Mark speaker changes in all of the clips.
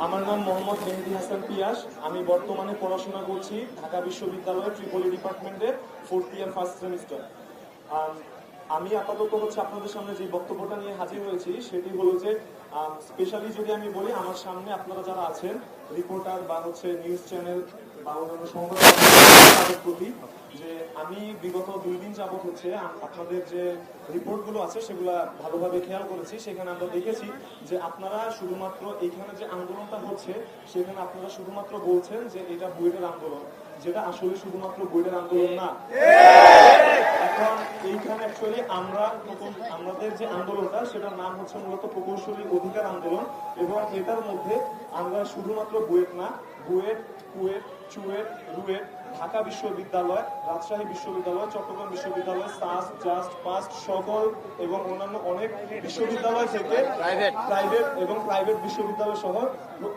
Speaker 1: আমার নাম মোহাম্মদ মেহেদী হাসান পিয়াস। আমি বর্তমানে পড়াশোনা করছি ঢাকা বিশ্ববিদ্যালয়ের ট্রিপলি ডিপার্টমেন্টের 4th ইয়ার ফার্স্ট সেমিস্টার। আমি আপাতত আপনাদের সামনে যে বক্তব্যটা নিয়ে হাজির হয়েছি সেটি হলো যে স্পেশালি যদি আমি বলি, আমার সামনে আপনারা যারা আছেন রিপোর্টার বা নিউজ চ্যানেল বা অন্যান্য সংবাদ তাদের প্রতি যে আমি বিগত 2 দিন যাবত আপনাদের যে রিপোর্টগুলো আছে সেগুলো ভালোভাবে খেয়াল করেছি। সেখানে আমরা দেখেছি যে আপনারা শুধুমাত্র এইখানে যে আন্দোলনটা হচ্ছে সেখানে আপনারা শুধুমাত্র বলছেন যে এটা বুয়েটের আন্দোলন, যেটা আসলে শুধুমাত্র বুয়েটের আন্দোলন না। এখন এইখানে অ্যাকচুয়ালি আমাদের যে আন্দোলনটা সেটার নাম হচ্ছে মূলত প্রকৌশলী অধিকার আন্দোলন, এবং এটার মধ্যে আমরা শুধুমাত্র বুয়েট না, বুয়েট, কুয়েট, চুয়েট, রুয়েট, ঢাকা বিশ্ববিদ্যালয়, রাজশাহী বিশ্ববিদ্যালয়, চট্টগ্রাম বিশ্ববিদ্যালয়, সাস, জাস্ট, পাস্ট সকল এবং অন্যান্য অনেক বিশ্ববিদ্যালয় থেকে প্রাইভেট বিশ্ববিদ্যালয় সহ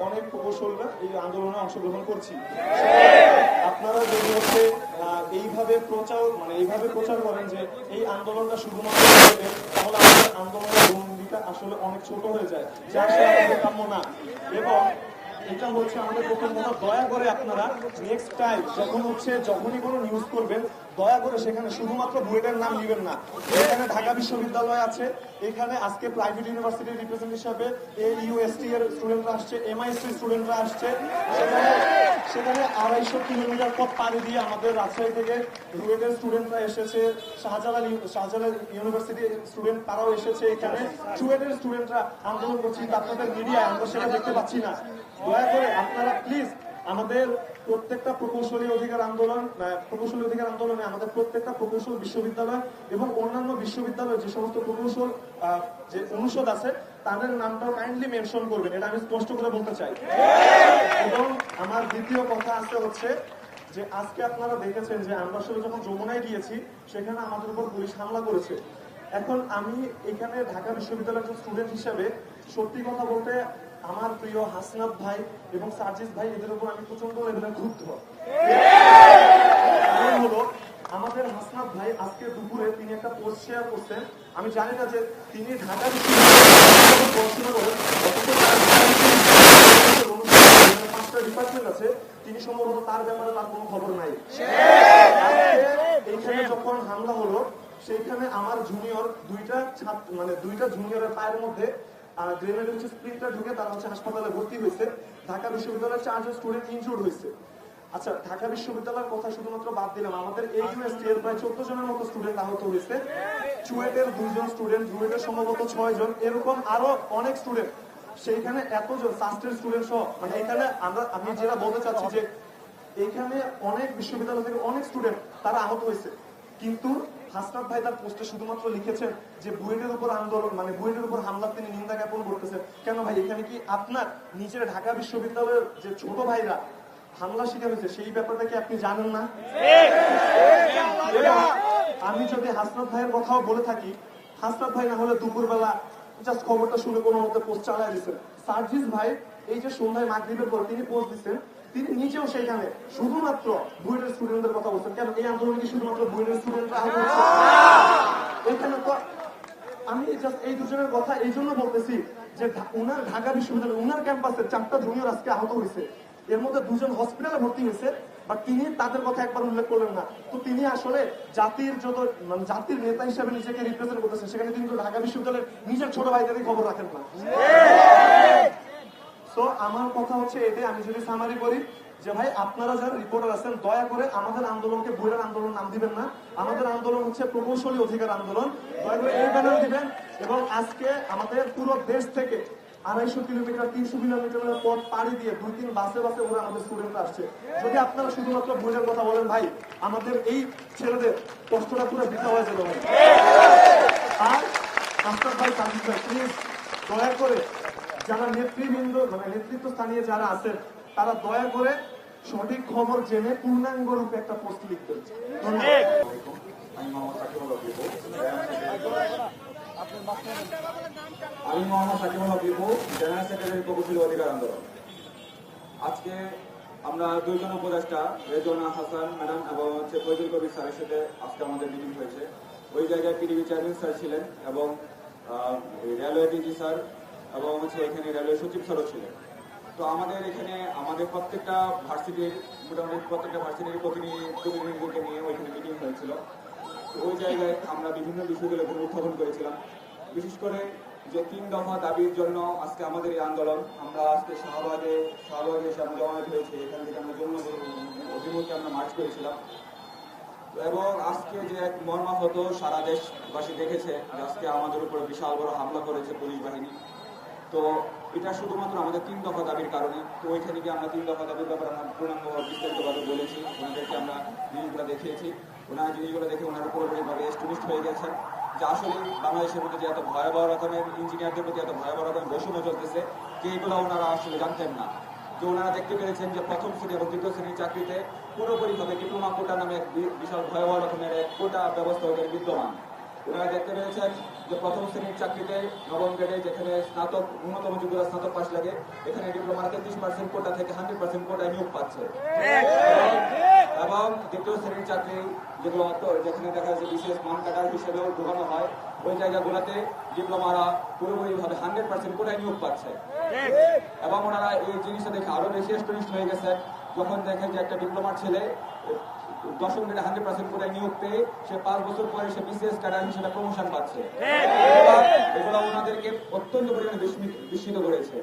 Speaker 1: অনেক প্রকৌশলীরা এই আন্দোলনে অংশগ্রহণ করছি। আপনারা যদি এইভাবে প্রচার করেন যে এই আন্দোলনটা শুধুমাত্র তাহলে আমাদের আন্দোলনের ভূমিকা আসলে অনেক ছোট হয়ে যায়, যা আসলে আমাদের কাম্য না। এবং এটা আমাদের প্রথম কথা, দয়া করে আপনারা নেক্সট টাইম যখনই কোনো নিউজ করবেন দয়া করে সেখানে শুধুমাত্র বুয়েটের নাম নেবেন না। এখানে ঢাকা বিশ্ববিদ্যালয় আছে, এখানে আজকে প্রাইভেট ইউনিভার্সিটির রিপ্রেজেন্ট হিসাবে AUST এর স্টুডেন্টরা আসছে, MIST স্টুডেন্টরা আসছে। সেখানে 250 কিলোমিটার পথ পাড়ি দিয়ে আমাদের রাজশাহী থেকে রুয়েটের স্টুডেন্টরা এসেছে, শাহজালাল ইউনিভার্সিটির স্টুডেন্ট তারাও এসেছে, এখানে চুয়েটের স্টুডেন্টরা আন্দোলন করছে, কিন্তু আপনাদের মিডিয়ায় আমরা সেটা দেখতে পাচ্ছি না। দয়া করে আপনারা প্লিজ আমাদের প্রত্যেকটা প্রকৌশলী অধিকার আন্দোলনে আমাদের প্রত্যেকটা প্রকৌশল বিশ্ববিদ্যালয় এবং অন্যান্য বিশ্ববিদ্যালয় যে সমস্ত প্রকৌশল যে অনুষদ আছে তাদের নামটাও কাইন্ডলি মেনশন করবেন, এটা আমি স্পষ্ট করে বলতে চাই। এবং আমার দ্বিতীয় কথা হচ্ছে যে আজকে আপনারা দেখেছেন যে আমরা আসলে যখন যমুনায় গিয়েছি সেখানে আমাদের উপর পুলিশ হামলা করেছে। এখন আমি এখানে ঢাকা বিশ্ববিদ্যালয়ের একজন স্টুডেন্ট হিসেবে সত্যি কথা বলতে আমার প্রিয় হাসনাত ভাই এবং সার্জিস ভাই এদের উপর আমি প্রচন্ড লেভেলে ক্ষুব্ধ। হলো আমাদের হাসনাত ভাই আজকে দুপুরে তিনি একটা পোস্ট শেয়ার করছেন, আমি জানি না যে তিনি ঢাকা বিশ্ববিদ্যালয়ে পড়াশোনা করেন, 5টা ডিপার্টমেন্ট আছে, তিনি সম্ভবত তার ব্যাপারে তার কোনো খবর নাই। এইখানে যখন হামলা হলো সেইখানে আমার জুনিয়র দুইটা জুনিয়রের পায়ের মধ্যে গ্রেনেড স্প্রিংটা ঢুকে তারা হাসপাতালে ভর্তি হয়েছে। ঢাকা বিশ্ববিদ্যালয়ের 4 জন স্টুডেন্ট ইনজুর্ড হয়েছে। আচ্ছা, ঢাকা বিশ্ববিদ্যালয়ের কথা শুধুমাত্র বাদ দিলাম, আমাদের AUST এর প্রায় 14 জনের মতো স্টুডেন্ট আহত হয়েছে, চুয়েটের 2 জন স্টুডেন্ট, রুয়েটের সম্ভবত 6 জন, এরকম আরো অনেক স্টুডেন্ট। সেইখানে এতজন সাস্টের স্টুডেন্ট সহ এখানে আমি যেটা বলতে চাচ্ছি যে এইখানে অনেক বিশ্ববিদ্যালয় থেকে অনেক স্টুডেন্ট তারা আহত হয়েছে, কিন্তু হাসনাত ভাই তার পোস্টে শুধুমাত্র লিখেছেন যে বুয়েটের উপর আন্দোলন বুয়েটের উপর হামলা তিনি নিন্দা জ্ঞাপন করতেছেন। কেন ভাই, এখানে কি আপনার নিজের ঢাকা বিশ্ববিদ্যালয়ের যে ছোট ভাইরা হামলা শিকার হয়েছে সেই ব্যাপারটা কি আপনি জানেন না? আমি যদি হাসনাত ভাইয়ের কথাও বলে থাকি, হাসনাত ভাই না হলে দুপুরবেলা জাস্ট খবরটা শুনে কোনো মতে পোস্ট চালাই দিচ্ছেন। সার্জিস ভাই এই যে সন্ধ্যায় মাগরিবের পর তিনি পোস্ট দিচ্ছেন, তিনি নিজেও সেইখানে শুধুমাত্র বুয়েটের স্টুডেন্টদের কথা বলছেন। কেন এই আন্দোলন কি শুধুমাত্র বুয়েটের স্টুডেন্টরা আহত হচ্ছে? এখানে তো আমি জাস্ট এই দুজনের কথা এই জন্য বলতেছি যে উনার ঢাকা বিশ্ববিদ্যালয় উনার ক্যাম্পাসের 4টা জুনিয়র আজকে আহত হয়েছে, এর মধ্যে 2 জন হসপিটালে ভর্তি হয়েছে, বাট তিনি তাদের কথা একবার উল্লেখ করলেন না। তো তিনি আসলে জাতির নেতা হিসেবে নিজেকে রিপ্রেজেন্ট করতেছেন, সেখানে তিনি তো ঢাকা বিশ্ববিদ্যালয়ের নিজের ছোট ভাইদেরই খবর রাখেন না। তো আমার কথা এটাই, আমি যদি সামারি করি যে ভাই আপনারা যারা রিপোর্টার আছেন দয়া করে আমাদের আন্দোলনকে বুয়েটের আন্দোলন নাম দিবেন না, আমাদের আন্দোলন প্রকৌশলী অধিকার আন্দোলন, দয়া করে এই ব্যানার দিবেন। এবং আজকে আমাদের পুরো দেশ থেকে 250 কিলোমিটার 300 কিলোমিটারের পথ পাড়ি দিয়ে 2-3 বাসে ওরা আমাদের স্টুডেন্টরা আসছে। যদি আপনারা শুধুমাত্র বুয়েটের কথা বলেন ভাই, আমাদের এই ছেলেদের কষ্টটা পুরো বৃথা হয়ে যাবে ভাই। আর আফতাব ভাই, সাজিদ ভাই, প্লিজ দয়া করে যারা নেতৃবৃন্দ নেতৃত্ব স্থানীয় যারা আছেন তারা দয়া করে সঠিক খবর জেনে পূর্ণাঙ্গ রূপে একটা পোস্ট লিখবেন।
Speaker 2: আমি মোহাম্মদ সাকিবুল বিভু, জেনারেল সেক্রেটারি প্রকৌশলী অধিকার আন্দোলন। আজকে আমরা 2 জন উপদেষ্টা রেজওয়ানা হাসান ম্যাডাম এবং ফজল কবির স্যারের সাথে আজকে আমাদের মিটিং হয়েছে। ওই জায়গায় PDB চেয়ারম্যান স্যার ছিলেন এবং রেলওয়ে ডিজি স্যার এবং এখানে রেলওয়ে সচিব স্যারও ছিলেন। তো আমাদের এখানে আমাদের প্রত্যেকটা ভার্সিটির মোটামুটি প্রত্যেকটা ভার্সিটির প্রতিনিধিদেরকে নিয়ে ওইখানে মিটিং হয়েছিল। তো ওই জায়গায় আমরা বিভিন্ন বিষয়গুলো এখানে উত্থাপন করেছিলাম, বিশেষ করে যে 3 দফা দাবির জন্য আজকে আমাদের এই আন্দোলন। আমরা আজকে শাহবাগে এসে আমরা জমায়েত হয়েছি, এখান থেকে আমরা জন্য অভিমুখে আমরা মার্চ করেছিলাম। এবং আজকে যে এক মর্মাহত সারা দেশবাসী দেখেছে যে আজকে আমাদের উপরে বিশাল বড় হামলা করেছে পুলিশ বাহিনী। তো এটা শুধুমাত্র আমাদের 3 দফা দাবির কারণে। তো ওইখানে গিয়ে আমরা 3 দফা দাবির ব্যাপারে আমরা পূর্ণাঙ্গ বিস্তারিতভাবে বলেছি, ওনাদেরকে আমরা জিনিসগুলো দেখিয়েছি। ওনারা জিনিসগুলো দেখে ওনারা পুরোপুরিভাবে স্টুডিস্ট হয়ে গেছেন যে আসলে বাংলাদেশের মধ্যে যে এত ভয়াবহ রকমের ইঞ্জিনিয়ারদের প্রতি এত ভয়াবহ রকমের বৈষম্য চলতেছে, যে এগুলো ওনারা আসলে জানতেন না। যে ওনারা দেখতে পেরেছেন যে প্রথম শ্রেণী এবং দ্বিতীয় শ্রেণীর চাকরিতে পুরোপুরিভাবে ডিপ্লোমা কোটা নামে এক বিশাল ভয়াবহ রকমের এক কোটা ব্যবস্থা ওখানে বিদ্যমান। ওনারা দেখতে পেরেছেন যে প্রথম শ্রেণীর চাকরিতে নবম গ্রেডে যেখানে স্নাতক ন্যূনতম যোগ্যতা স্নাতক পাস লাগে, এখানে ডিপ্লোমার 33% কোটা থেকে 100% কোটায় নিয়োগ পাচ্ছে। এবং দ্বিতীয় শ্রেণীর চাকরি যেগুলো যেখানে দেখা যাচ্ছে বিশেষ মান কাটার হিসেবেও ঢোকানো হয়, ওই জায়গাগুলোতে ডিপ্লোমারা পুরোপুরিভাবে 100% কোটায় নিয়োগ পাচ্ছে। এবং ওনারা এই জিনিসটা দেখে আরো বেশি স্টুডেন্ট হয়ে গেছে যখন দেখেন যে একটা ডিপ্লোমার ছেলে 10ম গ্রেডে 100% কোটায় নিয়োগ পেয়ে সে 5 বছর পরে সে বিসিএস ক্যাডার হিসেবে প্রমোশন পাচ্ছে। এগুলো ওনাদেরকে অত্যন্ত পরিমাণে বিস্মিত করেছে।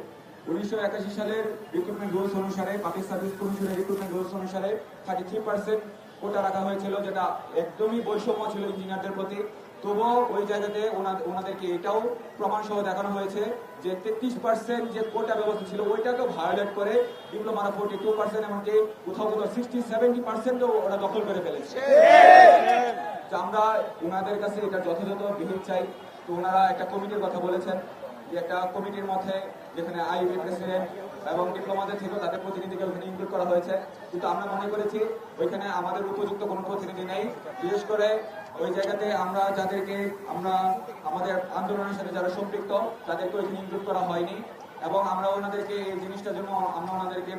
Speaker 2: 1981 সালের রিক্রুটমেন্ট রুলস অনুসারে, পাবলিক সার্ভিস কমিশনের রিক্রুটমেন্ট রুলস অনুসারে 33% কোটা রাখা হয়েছিল, যেটা একদমই বৈষম্য ছিল ইঞ্জিনিয়ারদের প্রতি। তবুও ওই জায়গাতে ওনাদেরকে এটাও প্রমাণ সহ দেখানো হয়েছে যে 33% যে কোটা ব্যবস্থা ছিল ওইটাকেও ভায়োলেট করে ডিপ্লোমারা 42%, এমনকি কোথাও 60-70% ওরা দখল করে ফেলেছে। আমরা ওনাদের কাছে এটা যথাযথ বিহিত চাই। তো ওনারা একটা কমিটির কথা বলেছেন, যে একটা কমিটির মধ্যে যেখানে আইবি প্রেসিডেন্ট এবং ডিপ্লোমাদের থেকে তাদের প্রতিনিধিকে ওখানে ইনক্লুড করা হয়েছে, কিন্তু আমরা মনে করেছি ওইখানে আমাদের উপযুক্ত কোনো প্রতিনিধি নেই। বিশেষ করে ওই জায়গাতে আমরা যাদেরকে আমাদের আন্দোলনের সাথে যারা সম্পৃক্ত তাদেরকে ওইখানে ইনক্লুড করা হয়নি। এবং আমরা ওনাদেরকে এই জিনিসটার জন্য আমরা ওনাদেরকে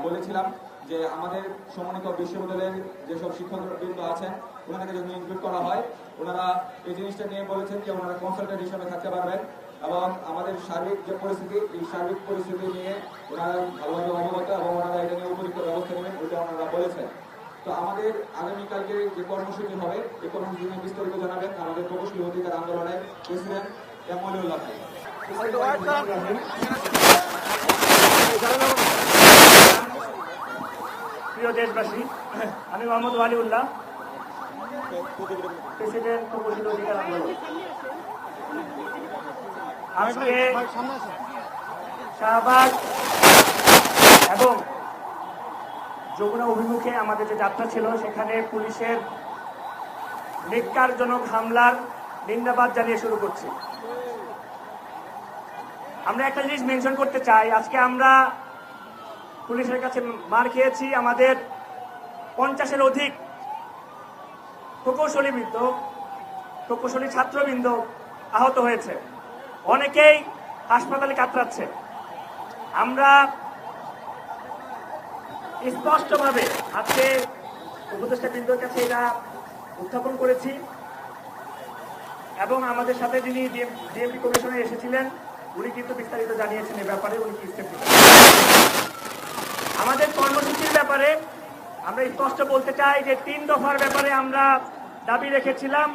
Speaker 2: বলেছিলাম যে আমাদের সমন্বিত বিশ্ববিদ্যালয়ের যেসব শিক্ষকবৃন্দ আছেন ওনাদেরকে যদি ইনক্লুড করা হয়, ওনারা এই জিনিসটা নিয়ে বলেছেন যে ওনারা কনসালটেন্ট হিসেবে থাকতে পারবেন এবং আমাদের সার্বিক যে পরিস্থিতি, এই সার্বিক পরিস্থিতি নিয়ে ওনারা ভালোভাবে অবগত এবং ওনারা এটা নিয়ে উপযুক্ত ব্যবস্থা নেবেন ওইটা ওনারা বলেছেন। তো আমাদের আগামীকালকে যে কর্মসূচি হবে এই কর্মসূচি নিয়ে বিস্তারিত জানাবেন আমাদের প্রকৌশলী অধিকার আন্দোলনের প্রেসিডেন্ট মনিউল্লাহ ভাই।
Speaker 3: প্রিয় দেশবাসী, আমি মোহাম্মদ ওয়ালিউল্লাহ, প্রেসিডেন্ট প্রকৌশলী অধিকার আন্দোলন। আজকে শাহবাগ এবং যমুনা অভিমুখে আমাদের যে যাত্রা ছিল সেখানে পুলিশের নিকারজনক হামলার নিন্দাবাদ জানিয়ে শুরু করছি। আমরা একটা জিনিস মেনশন করতে চাই, আজকে আমরা পুলিশের কাছে মার খেয়েছি, আমাদের 50-এর অধিক প্রকৌশলী ছাত্রবৃন্দ আহত হয়েছে, অনেকেই হাসপাতালে কাতরাচ্ছে। আমরা স্পষ্টভাবে আজকে উপদেষ্টা বৃন্দর কাছে এটা উত্থাপন করেছি এবং আমাদের সাথে যিনি ডিএমপি কমিশনে এসেছিলেন উনি কিন্তু বিস্তারিত জানিয়েছেন এ ব্যাপারে, উনি কি স্টেপ নিচ্ছেন। আমাদের কর্মসূচির ব্যাপারে আমরা স্পষ্ট বলতে চাই যে 3 দফার ব্যাপারে আমরা দাবি রেখেছিলাম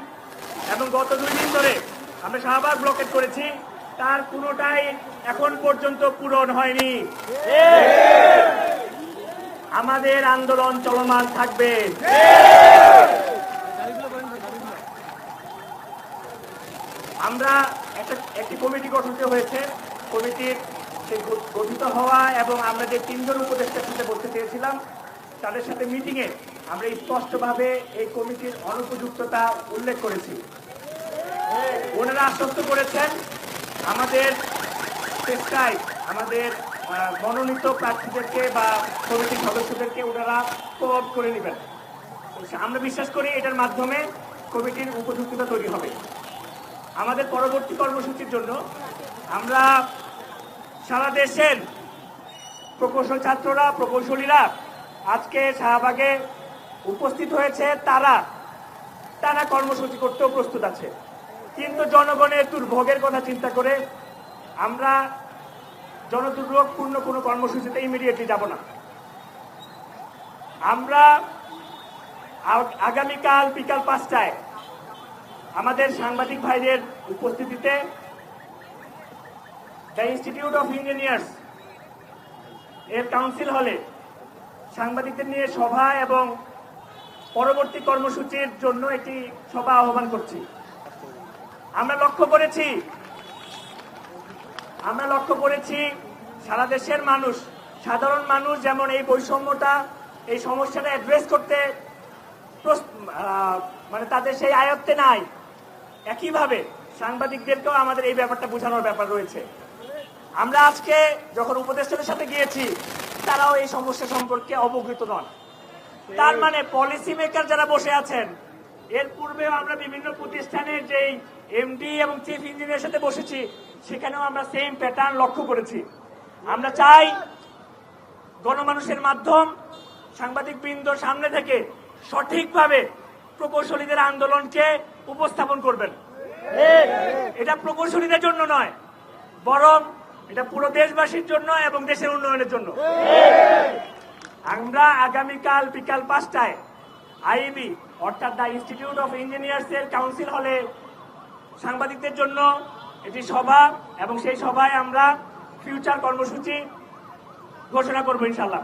Speaker 3: এবং গত 2 দিন ধরে আমরা শাহবাগ ব্লকেট করেছি, তার কোনোটাই এখন পর্যন্ত পূরণ হয়নি। আমাদের আন্দোলন চলমান থাকবে। আমরা একটি কমিটি গঠন হয়েছে, কমিটির গঠিত হওয়া এবং আমরা যে 3 জন উপদেষ্টার সাথে বলতে চেয়েছিলাম তাদের সাথে মিটিংয়ে আমরা স্পষ্টভাবে এই কমিটির অনুপযুক্ততা উল্লেখ করেছি। ওনারা আশ্বস্ত করেছেন আমাদের চেষ্টায় আমাদের মনোনীত প্রার্থীদেরকে বা কমিটির সদস্যদেরকে ওনারা কোঅপ করে নেবেন। আমরা বিশ্বাস করি এটার মাধ্যমে কমিটির উপযুক্ততা তৈরি হবে। আমাদের পরবর্তী কর্মসূচির জন্য আমরা সারা দেশের প্রকৌশল ছাত্ররা, প্রকৌশলীরা আজকে শাহবাগে উপস্থিত হয়েছে, তারা কর্মসূচি করতেও প্রস্তুত আছে। কিন্তু জনগণের দুর্ভোগের কথা চিন্তা করে আমরা জনদুর্ভোগপূর্ণ কোনো কর্মসূচিতে ইমিডিয়েটলি যাব না। আমরা আগামীকাল বিকাল 5টায় আমাদের সাংবাদিক ভাইদের উপস্থিতিতে দ্য ইনস্টিটিউট অফ ইঞ্জিনিয়ার্স এর কাউন্সিল হলে সাংবাদিকদের নিয়ে সভা এবং পরবর্তী কর্মসূচির জন্য একটি সভা আহ্বান করছি। আমরা লক্ষ্য করেছি সারা দেশের মানুষ, সাধারণ মানুষ যেমন এই বৈষম্যটা, এই সমস্যাটা অ্যাড্রেস করতে মানে তাদের সেই আয়ত্তে নাই, একইভাবে সাংবাদিকদেরকেও আমাদের এই ব্যাপারটা বোঝানোর ব্যাপার রয়েছে। আমরা আজকে যখন উপদেষ্টাদের সাথে গিয়েছি, তারাও এই সমস্যা সম্পর্কে অবগত নন। তার মানে পলিসি মেকার যারা বসে আছেন, এর পূর্বেও আমরা বিভিন্ন প্রতিষ্ঠানের যেই এমডি এবং চিফ ইঞ্জিনিয়ারের সাথে বসেছি, সেখানেও আমরা সেম প্যাটার্ন লক্ষ্য করেছি। আমরা চাই গণমানুষের মাধ্যম সাংবাদিক বৃন্দর সামনে থেকে সঠিকভাবে প্রকৌশলীদের আন্দোলনকে উপস্থাপন করবেন। এটা প্রকৌশলীদের জন্য নয়, বরং এটা পুরো দেশবাসীর জন্য এবং দেশের উন্নয়নের জন্য। আমরা আগামীকাল বিকাল 5টায় আইবি অর্থাৎ দ্য ইনস্টিটিউট অফ ইঞ্জিনিয়ার্স এর কাউন্সিল হলে সাংবাদিকদের জন্য এটি সভা, এবং সেই সভায় আমরা ফিউচার কর্মসূচি ঘোষণা করবো ইনশাল্লাহ।